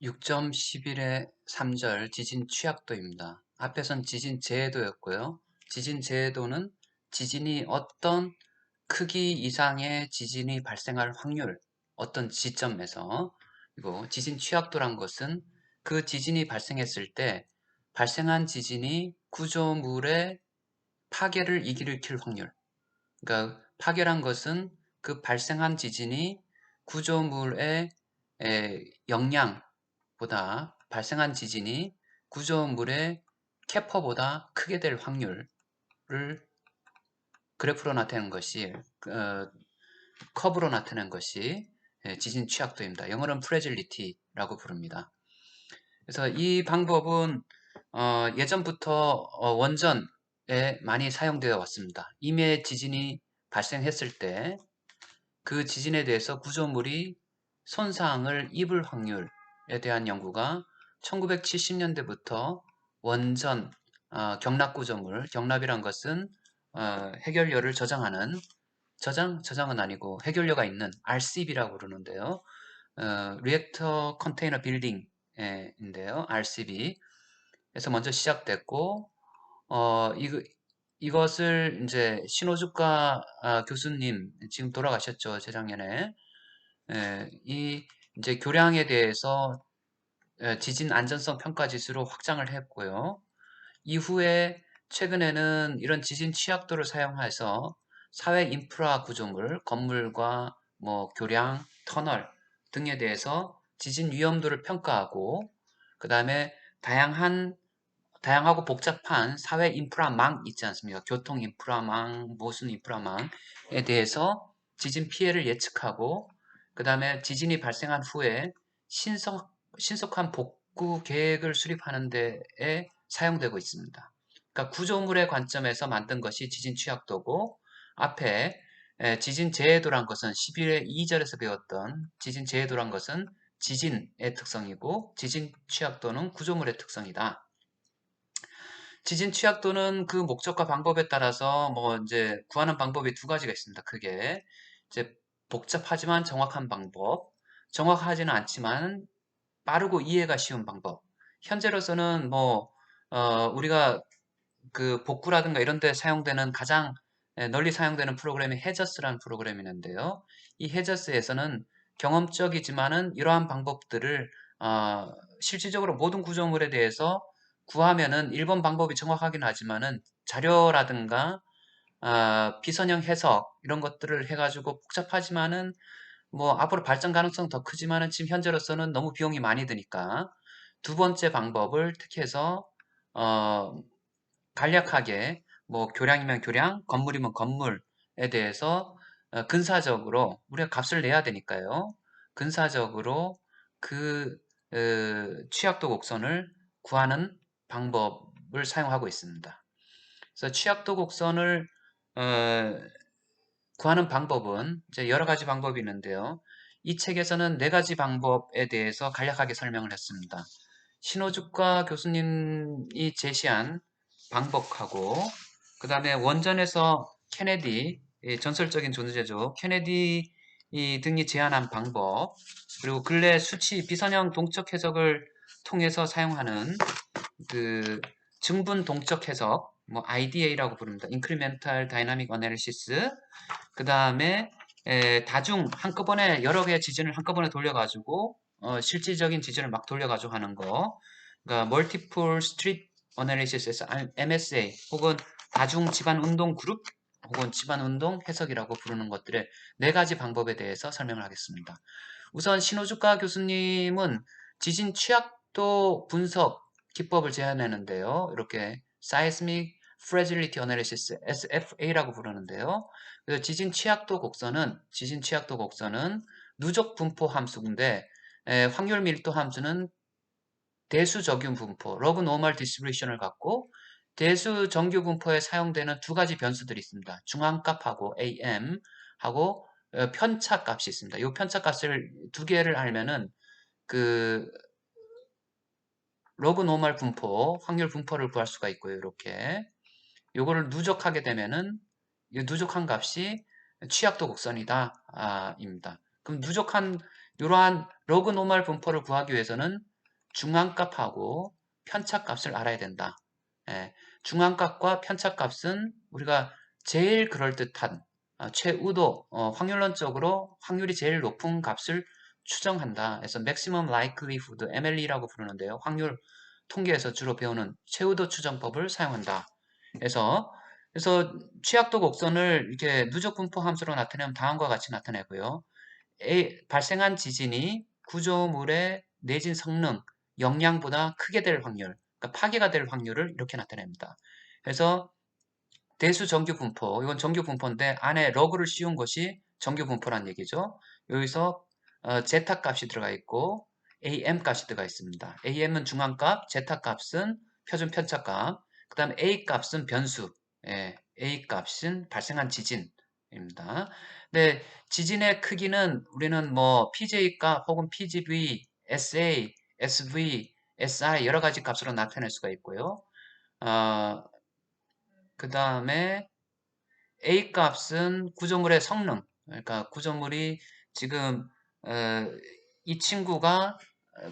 6.11의 3절 지진 취약도입니다. 앞에선 지진 재해도였고요. 지진 재해도는 지진이 어떤 크기 이상의 지진이 발생할 확률, 어떤 지점에서, 그리고 지진 취약도란 것은 그 지진이 발생했을 때 발생한 지진이 구조물의 파괴를 일으킬 확률. 그러니까 파괴란 것은 그 발생한 지진이 구조물의 영향보다 발생한 지진이 구조물의 캐퍼보다 크게 될 확률을 그래프로 나타내는 것이 커브로 나타내는 것이 지진 취약도입니다. 영어로는 프레질리티라고 부릅니다. 그래서 이 방법은 예전부터 원전에 많이 사용되어 왔습니다. 임의 지진이 발생했을 때 그 지진에 대해서 구조물이 손상을 입을 확률에 대한 연구가 1970년대부터 원전 경납구조물, 경납이란 것은 해결료를 저장하는 저장은 아니고 해결료가 있는 RCB라고 부르는데요. 리액터 컨테이너 빌딩인데요. RCB. 에서 먼저 시작됐고 이것을 이제 신호주과 교수님 지금 돌아가셨죠, 재작년에. 이 이제 교량에 대해서 지진 안전성 평가 지수로 확장을 했고요. 이후에 최근에는 이런 지진 취약도를 사용해서 사회 인프라 구조물, 건물과 뭐 교량, 터널 등에 대해서 지진 위험도를 평가하고 그 다음에 다양하고 복잡한 사회 인프라망 있지 않습니까? 교통 인프라망, 무슨 인프라망에 대해서 지진 피해를 예측하고 그 다음에 지진이 발생한 후에 신속한 복구 계획을 수립하는 데에 사용되고 있습니다. 그러니까 구조물의 관점에서 만든 것이 지진 취약도고 앞에 지진 재해도란 것은 11회 2절에서 배웠던 지진 재해도란 것은 지진의 특성이고 지진 취약도는 구조물의 특성이다. 지진 취약도는 그 목적과 방법에 따라서 뭐 이제 구하는 방법이 두 가지가 있습니다. 크게 이제 복잡하지만 정확한 방법, 정확하지는 않지만 빠르고 이해가 쉬운 방법. 현재로서는 뭐 우리가 그 복구라든가 이런 데 사용되는 가장 널리 사용되는 프로그램이 해저스라는 프로그램이 있는데요. 이 해저스에서는 경험적이지만은 이러한 방법들을 실질적으로 모든 구조물에 대해서 구하면은 1번 방법이 정확하긴 하지만은 자료라든가 비선형 해석 이런 것들을 해가지고 복잡하지만은 뭐 앞으로 발전 가능성 더 크지만은 지금 현재로서는 너무 비용이 많이 드니까 두 번째 방법을 택해서 어, 간략하게 뭐 교량이면 교량, 건물이면 건물에 대해서 근사적으로 우리가 값을 내야 되니까요. 근사적으로 그 취약도 곡선을 구하는 방법을 사용하고 있습니다. 그래서 취약도 곡선을 어, 구하는 방법은 이제 여러 가지 방법이 있는데요. 이 책에서는 네 가지 방법에 대해서 간략하게 설명을 했습니다. 신호주과 교수님이 제시한 방법하고 그 다음에 원전에서 케네디, 전설적인 존재죠. 케네디 등이 제안한 방법 그리고 근래 수치 비선형 동적 해석을 통해서 사용하는 그 증분 동적 해석, 뭐 IDA라고 부릅니다. Incremental Dynamic Analysis. 그 다음에 다중 한꺼번에 여러 개의 지진을 한꺼번에 돌려가지고 실질적인 지진을 막 돌려가지고 하는 거. 그러니까 Multiple Street Analysis에서 MSA 혹은 다중 집안 운동 그룹 혹은 집안 운동 해석이라고 부르는 것들의 네 가지 방법에 대해서 설명을 하겠습니다. 우선 신호주과 교수님은 지진 취약도 분석 기법을 제안했는데요. 이렇게 Seismic Fragility Analysis, SFA라고 부르는데요. 그래서 지진 취약도 곡선은 누적 분포 함수인데 확률 밀도 함수는 대수 적용 분포, log normal distribution을 갖고 대수 정규 분포에 사용되는 두 가지 변수들이 있습니다. 중앙값하고 AM 하고 편차 값이 있습니다. 이 편차 값을 두 개를 알면은 그 로그 노멀 분포, 확률 분포를 구할 수가 있고요. 이렇게 요거를 누적하게 되면은 이 누적한 값이 취약도 곡선이다 입니다. 그럼 누적한 이러한 로그 노멀 분포를 구하기 위해서는 중앙값하고 편차값을 알아야 된다. 예, 중앙값과 편차값은 우리가 제일 그럴듯한 최우도 확률론적으로 확률이 제일 높은 값을 추정한다. 그래서 maximum likelihood MLE라고 부르는데요. 확률 통계에서 주로 배우는 최우도 추정법을 사용한다. 그래서 취약도 곡선을 이렇게 누적 분포 함수로 나타내면 다음과 같이 나타내고요. 발생한 지진이 구조물의 내진 성능, 영향보다 크게 될 확률, 그러니까 파괴가 될 확률을 이렇게 나타냅니다. 그래서 대수 정규 분포, 이건 정규 분포인데 안에 러그를 씌운 것이 정규 분포란 얘기죠. 여기서 제타 값이 들어가 있고 AM 값이 들어가 있습니다. AM은 중앙값, 제타 값은 표준 편차값, 그 다음에 A 값은 변수, A 값은 발생한 지진입니다. 근데 지진의 크기는 우리는 뭐 PJ 값 혹은 PGV, SA, SV, SI 여러 가지 값으로 나타낼 수가 있고요. 그 다음에 A 값은 구조물의 성능, 그러니까 구조물이 지금 이 친구가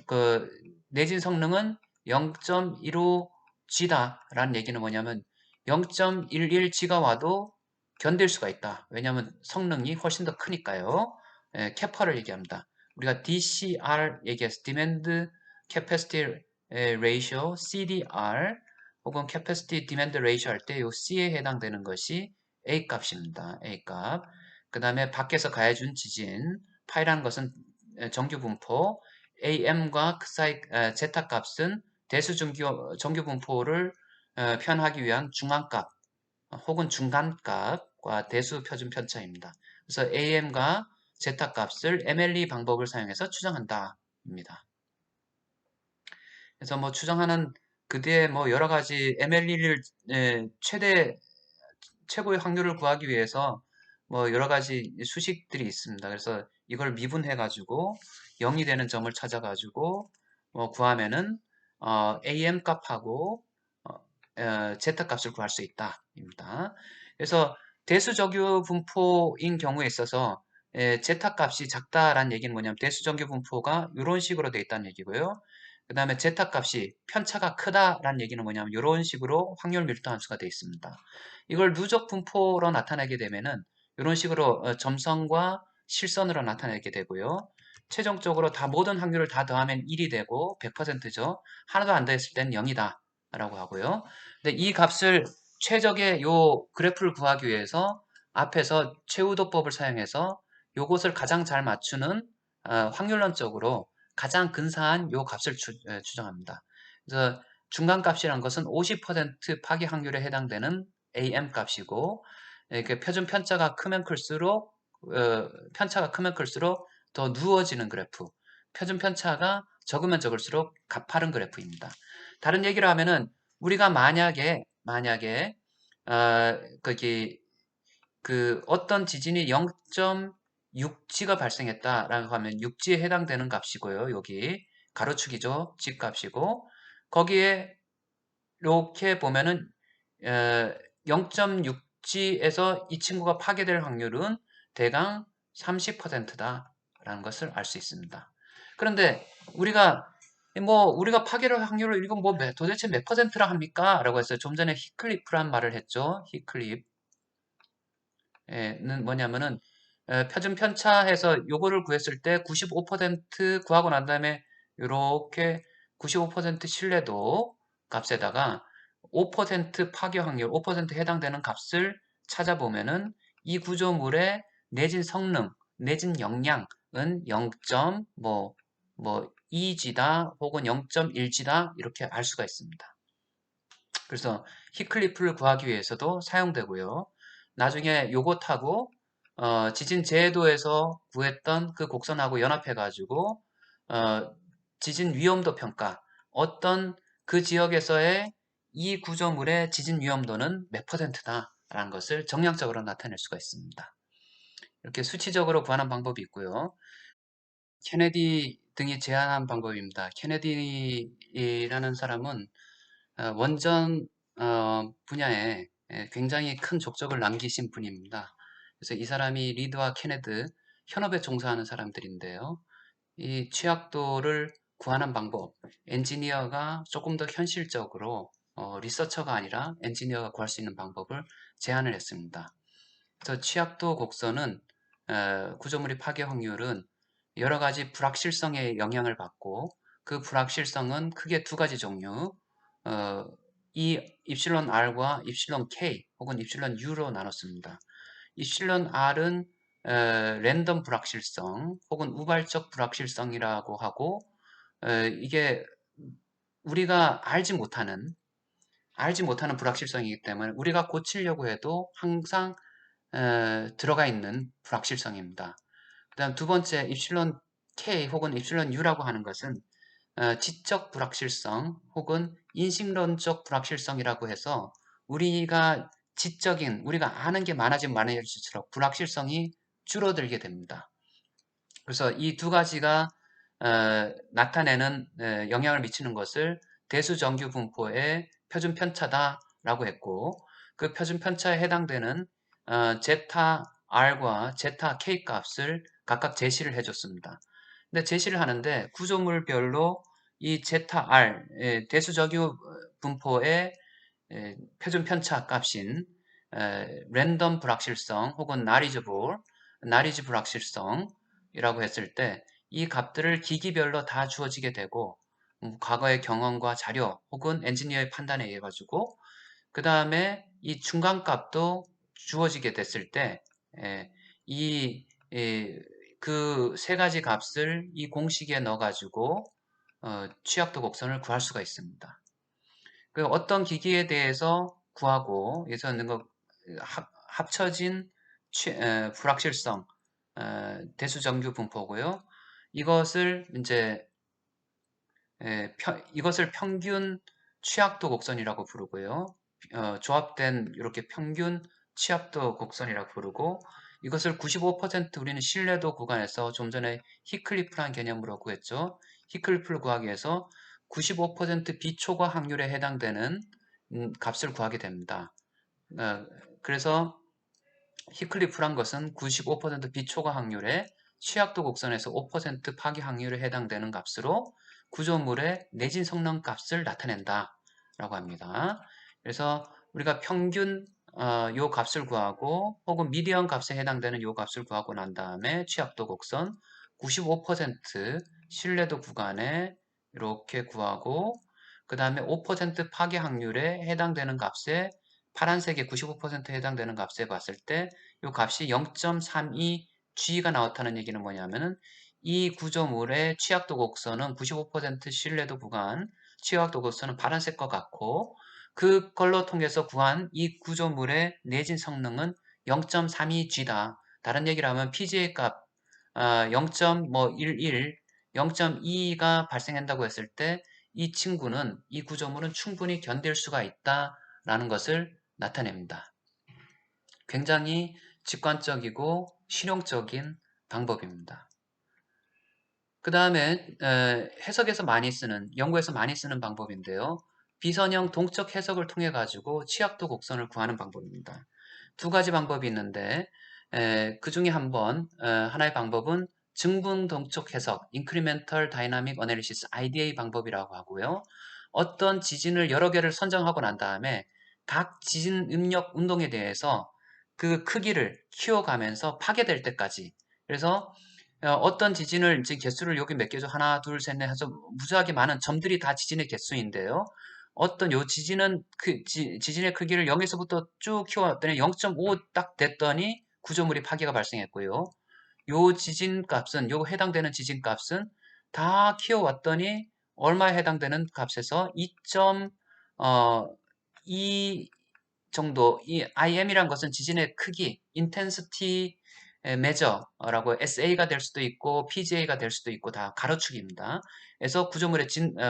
그 내진 성능은 0.15G다 라는 얘기는 뭐냐면 0.11G가 와도 견딜 수가 있다. 왜냐하면 성능이 훨씬 더 크니까요. 캐파를 얘기합니다. 우리가 DCR 얘기해서 Demand Capacity Ratio, CDR 혹은 Capacity Demand Ratio 할 때 이 C에 해당되는 것이 A 값입니다. A 값. 그 다음에 밖에서 가해준 지진, 파이라는 것은 정규 분포, AM과 그 사이 제타 값은 대수 정규 분포를 표현하기 위한 중앙값 혹은 중간값과 대수 표준 편차입니다. 그래서 AM과 제타 값을 MLE 방법을 사용해서 추정한다입니다. 그래서 뭐 추정하는 그 뒤에 뭐 여러 가지 MLE를 최고의 확률을 구하기 위해서 뭐 여러 가지 수식들이 있습니다. 그래서 이걸 미분해 가지고 0이 되는 점을 찾아 가지고 구하면은 AM 값하고 제타 값을 구할 수 있다입니다. 그래서 대수정규 분포인 경우에 있어서 제타 값이 작다라는 얘기는 뭐냐면 대수정규 분포가 이런 식으로 되어 있다는 얘기고요. 그 다음에 제타 값이 편차가 크다라는 얘기는 뭐냐면 이런 식으로 확률 밀도 함수가 되어 있습니다. 이걸 누적 분포로 나타내게 되면은 이런 식으로 점선과 실선으로 나타내게 되고요. 최종적으로 다 모든 확률을 다 더하면 1이 되고 100%죠. 하나도 안 더했을 때는 0이다 라고 하고요. 근데 이 값을 최적의 요 그래프를 구하기 위해서 앞에서 최우도법을 사용해서 요것을 가장 잘 맞추는 확률론적으로 가장 근사한 요 값을 추정합니다. 그래서 중간값이란 것은 50% 파괴 확률에 해당되는 AM 값이고 이렇게 표준 편차가 크면 클수록 더 누워지는 그래프, 표준 편차가 적으면 적을수록 가파른 그래프입니다. 다른 얘기를 하면은 우리가 만약에 거기 그 어떤 지진이 0.6G가 발생했다라고 하면 6G에 해당되는 값이고요. 여기 가로축이죠. G 값이고 거기에 이렇게 보면은 0.6G에서 이 친구가 파괴될 확률은 대강 30%다라는 것을 알 수 있습니다. 그런데 우리가 파괴될 확률을 이건 뭐 도대체 몇 퍼센트라 합니까? 라고 했어요. 좀 전에 히클리프란 말을 했죠. 히클립는 뭐냐면은 표준 편차해서 요거를 구했을 때 95% 구하고 난 다음에 이렇게 95% 신뢰도 값에다가 5% 파괴 확률, 5% 해당되는 값을 찾아보면은 이 구조물의 내진 성능, 내진 영향은 2G다 혹은 0.1G다 이렇게 알 수가 있습니다. 그래서 히클리프를 구하기 위해서도 사용되고요. 나중에 요것하고 지진 제도에서 구했던 그 곡선하고 연합해가지고 지진 위험도 평가, 어떤 그 지역에서의 이 구조물의 지진 위험도는 몇 %다라는 것을 정량적으로 나타낼 수가 있습니다. 이렇게 수치적으로 구하는 방법이 있고요. 케네디 등이 제안한 방법입니다. 케네디라는 사람은 원전 분야에 굉장히 큰 족적을 남기신 분입니다. 그래서 이 사람이 리드와 케네드 현업에 종사하는 사람들인데요. 이 취약도를 구하는 방법, 엔지니어가 조금 더 현실적으로 리서처가 아니라 엔지니어가 구할 수 있는 방법을 제안을 했습니다. 그래서 취약도 곡선은 구조물의 파괴 확률은 여러 가지 불확실성에 영향을 받고 그 불확실성은 크게 두 가지 종류, 어, 이 입실론 R과 입실론 K 혹은 입실론 U로 나눴습니다. 입실론 R은 랜덤 불확실성 혹은 우발적 불확실성이라고 하고 이게 우리가 알지 못하는 불확실성이기 때문에 우리가 고치려고 해도 항상 들어가 있는 불확실성입니다. 그 다음 두 번째 입실론 K 혹은 입실론 U라고 하는 것은 지적 불확실성 혹은 인식론적 불확실성이라고 해서 우리가 우리가 아는 게 많아지면 많아질수록 불확실성이 줄어들게 됩니다. 그래서 이 두 가지가 나타내는 영향을 미치는 것을 대수정규 분포의 표준 편차다라고 했고 그 표준 편차에 해당되는 제타 R과 제타 K 값을 각각 제시를 해줬습니다. 근데 제시를 하는데 구조물별로 이 제타 R 대수정규 분포의 표준 편차 값인 랜덤 불확실성 혹은 나리즈 불확실성이라고 했을 때 이 값들을 기기별로 다 주어지게 되고 과거의 경험과 자료 혹은 엔지니어의 판단에 의해 가지고 그 다음에 이 중간값도 주어지게 됐을 때 이 그 세 가지 값을 이 공식에 넣어 가지고 취약도 곡선을 구할 수가 있습니다. 그 어떤 기기에 대해서 구하고 예서 있는 거 합쳐진 불확실성 대수정규 분포고요. 이것을 이제 이것을 평균 취약도 곡선이라고 부르고요. 조합된 이렇게 평균 취약도 곡선이라고 부르고 이것을 95% 우리는 신뢰도 구간에서 좀 전에 히클리프라는 개념으로 구했죠. 히클리프를 구하기 위해서 95% 비초과 확률에 해당되는 값을 구하게 됩니다. 그래서 히클리프란 것은 95% 비초과 확률에 취약도 곡선에서 5% 파괴 확률에 해당되는 값으로 구조물의 내진 성능 값을 나타낸다 라고 합니다. 그래서 우리가 평균 요 값을 구하고 혹은 미디언 값에 해당되는 요 값을 구하고 난 다음에 취약도 곡선 95% 신뢰도 구간에 이렇게 구하고 그 다음에 5% 파괴 확률에 해당되는 값에 파란색에 95%에 해당되는 값에 봤을 때 이 값이 0.32G가 나왔다는 얘기는 뭐냐면은 이 구조물의 취약도 곡선은 95% 신뢰도 구간, 취약도 곡선은 파란색과 같고 그걸로 통해서 구한 이 구조물의 내진 성능은 0.32G다. 다른 얘기를 하면 PGA 값 0.11, 0.2가 발생한다고 했을 때 이 친구는 이 구조물은 충분히 견딜 수가 있다라는 것을 나타냅니다. 굉장히 직관적이고 실용적인 방법입니다. 그 다음에 해석에서 많이 쓰는, 연구에서 많이 쓰는 방법인데요. 비선형 동적 해석을 통해 가지고 취약도 곡선을 구하는 방법입니다. 두 가지 방법이 있는데 그 중에 하나의 방법은 증분 동적 해석, Incremental Dynamic Analysis, IDA 방법이라고 하고요. 어떤 지진을 여러 개를 선정하고 난 다음에 각 지진 응력 운동에 대해서 그 크기를 키워가면서 파괴될 때까지 그래서 어떤 지진을 이제 개수를 여기 몇 개죠? 하나, 둘, 셋, 넷 해서 무수하게 많은 점들이 다 지진의 개수인데요. 어떤 요 지진은 지진의 크기를 0에서부터 쭉 키워왔더니 0.5 딱 됐더니 구조물이 파괴가 발생했고요. 요 지진 값은 요 해당되는 지진 값은 다 키워왔더니 얼마에 해당되는 값에서 2 정도 이 IM이란 것은 지진의 크기, intensity measure라고 SA가 될 수도 있고 PGA가 될 수도 있고 다 가로축입니다. 그래서 구조물의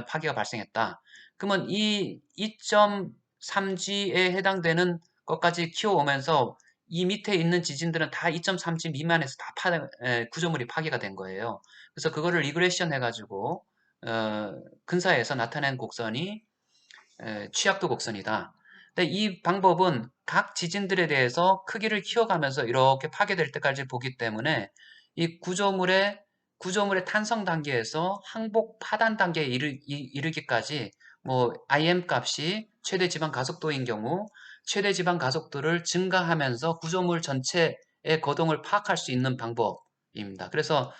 파괴가 발생했다. 그러면 이 2.3G에 해당되는 것까지 키워오면서 이 밑에 있는 지진들은 다 2.3G 미만에서 다 구조물이 파괴가 된 거예요. 그래서 그거를 리그레션 해가지고 근사에서 나타낸 곡선이 취약도 곡선이다. 근데 이 방법은 각 지진들에 대해서 크기를 키워가면서 이렇게 파괴될 때까지 보기 때문에 이 구조물의 구조물의 탄성 단계에서 항복 파단 단계에 이르기까지 뭐 IM 값이 최대 지방 가속도인 경우 최대 지방 가속도를 증가하면서 구조물 전체의 거동을 파악할 수 있는 방법입니다. 그래서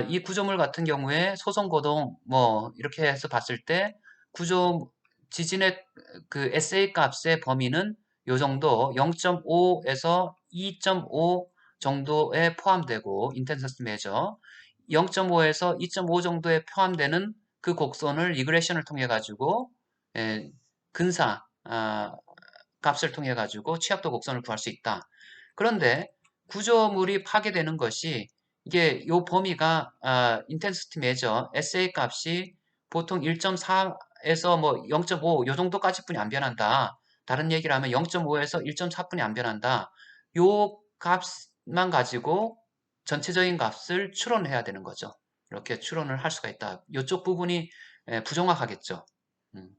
이 구조물 같은 경우에 소선 거동 뭐 이렇게 해서 봤을 때 구조 지진의 그 SA 값의 범위는 요 정도 0.5에서 2.5 정도에 포함되고 인텐서스 메저 0.5에서 2.5 정도에 포함되는 그 곡선을 리그레션을 통해 가지고 근사 값을 통해 가지고 취약도 곡선을 구할 수 있다. 그런데 구조물이 파괴되는 것이 이게 요 범위가 인텐시티 메저 SA 값이 보통 1.4에서 뭐 0.5 요 정도까지뿐이 안 변한다. 다른 얘기를 하면 0.5에서 1.4뿐이 안 변한다. 요 값만 가지고 전체적인 값을 추론해야 되는 거죠. 이렇게 추론을 할 수가 있다. 이쪽 부분이 부정확하겠죠. 음,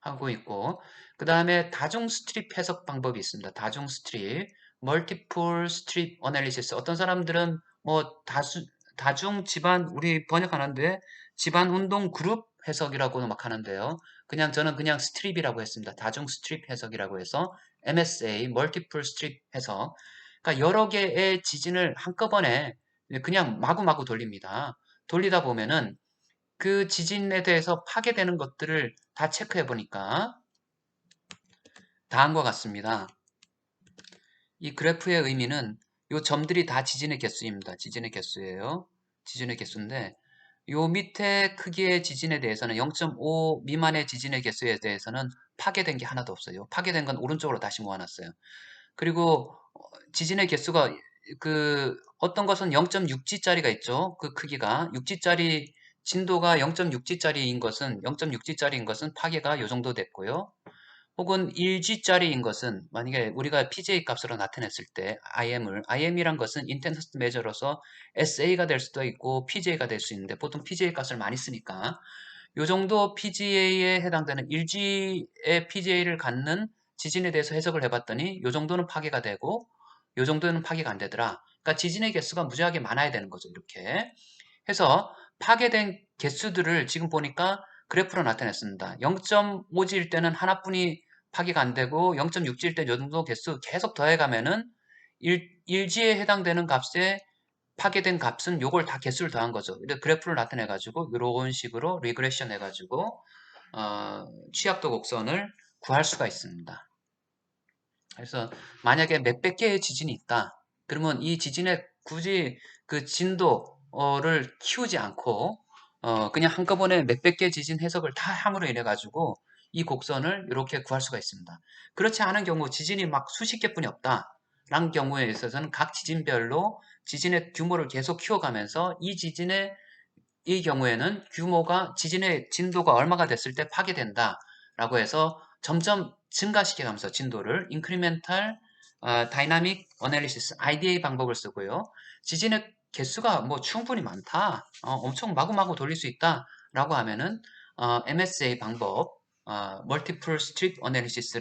하고 있고 그 다음에 다중 스트립 해석 방법이 있습니다. 다중 스트립, 멀티플 스트립 어널리시스. 어떤 사람들은 뭐 다중 집안 우리 번역하는데 집안 운동 그룹 해석이라고 막 하는데요. 저는 그냥 스트립이라고 했습니다. 다중 스트립 해석이라고 해서 MSA, 멀티플 스트립 해석. 그러니까 여러 개의 지진을 한꺼번에 그냥 마구마구 돌립니다. 돌리다 보면은 그 지진에 대해서 파괴되는 것들을 다 체크해 보니까 다음과 같습니다. 이 그래프의 의미는 이 점들이 다 지진의 개수입니다. 지진의 개수예요. 지진의 개수인데 요 밑에 크기의 지진에 대해서는 0.5 미만의 지진의 개수에 대해서는 파괴된 게 하나도 없어요. 파괴된 건 오른쪽으로 다시 모아놨어요. 그리고 지진의 개수가 어떤 것은 0.6G짜리가 있죠. 그 크기가 6G짜리 진도가 0.6G짜리인 것은 0.6G짜리인 것은 파괴가 요 정도 됐고요. 혹은 1G짜리인 것은 만약에 우리가 PJ 값으로 나타냈을 때 IM이란 것은 인텐시티 메저로서 SA가 될 수도 있고 PJ가 될 수 있는데 보통 PJ 값을 많이 쓰니까 요 정도 PGA에 해당되는 1G의 PGA를 갖는 지진에 대해서 해석을 해봤더니 요 정도는 파괴가 되고 요 정도는 파괴가 안 되더라. 그러니까 지진의 개수가 무지하게 많아야 되는 거죠. 이렇게 해서 파괴된 개수들을 지금 보니까 그래프로 나타냈습니다. 0.5G일 때는 하나뿐이 파괴가 안 되고 0.6G일 때 요 정도 개수 계속 더해가면은 1G에 해당되는 값에 파괴된 값은 요걸 다 개수를 더한 거죠. 이렇게 그래프를 나타내 가지고 이런 식으로 리그레션 해 가지고 취약도 곡선을 구할 수가 있습니다. 그래서 만약에 몇백 개의 지진이 있다. 그러면 이 지진에 굳이 그 진도를 키우지 않고 그냥 한꺼번에 몇백 개 지진 해석을 다 함으로 인해 가지고 이 곡선을 이렇게 구할 수가 있습니다. 그렇지 않은 경우 지진이 막 수십 개뿐이 없다. 라는 경우에 있어서는 각 지진별로 지진의 규모를 계속 키워가면서 이 경우에는 지진의 진도가 얼마가 됐을 때 파괴된다 라고 해서 점점 증가시켜가면서 진도를 Incremental Dynamic Analysis IDA 방법을 쓰고요. 지진의 개수가 뭐 충분히 많다, 엄청 마구마구 돌릴 수 있다 라고 하면은 MSA 방법 Multiple Strip Analysis를